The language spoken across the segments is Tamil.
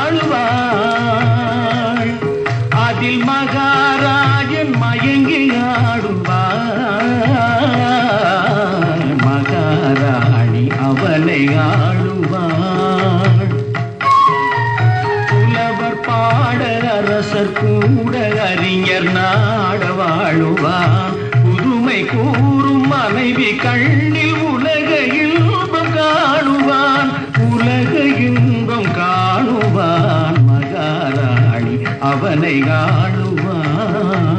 ஆளுவாள் அதில் மகாராஜன் மயங்கி ஆடுவாள் மகாராணி அவனை ஆளுவாள் புலவர் பாட அரசர் கூட அறிஞர் நாட வாழுவார் புதுமை கூறும் மனைவி கண்ணில் உலக இன்பம் காணுவான் உலக இன்பம் காணுவான் மகாராணி அவனை காணுவான்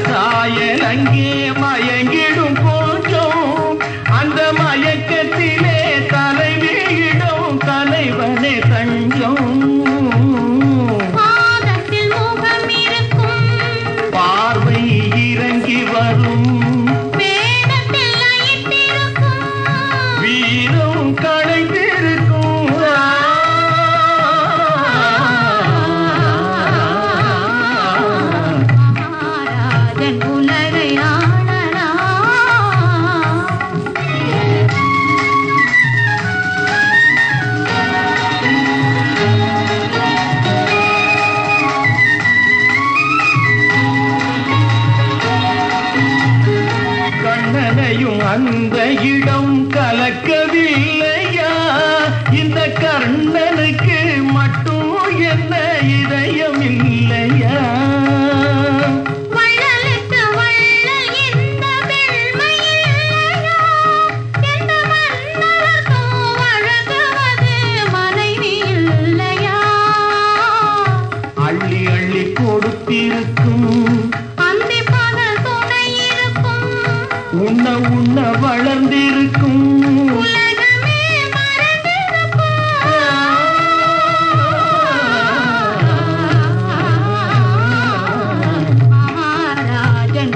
சாயல் அங்கே மயங்கிடும் கொஞ்சம் அந்த மயக்கத்திலே தலைவியிடும் தலைவனே தஞ்சம் பாதத்தில் முகம் இருக்கும் பார்வை இறங்கி வரும் வேடத்தில் லயித்திருக்கும் வீரம் களைந்திருக்கும் உலகை கண்ணனையும் அந்த இடம் கலக்கவில்லையா இந்த கர்ணனுக்கு மட்டும் என்ன இதயம் இல்லையா அள்ளி அள்ளி கொடுத்திருக்கும் அந்தி பகல் துணை இருக்கும் உண்ண உண்ண வளர்ந்திருக்கும் உலகமே மறந்திருக்கும் மகாராஜன்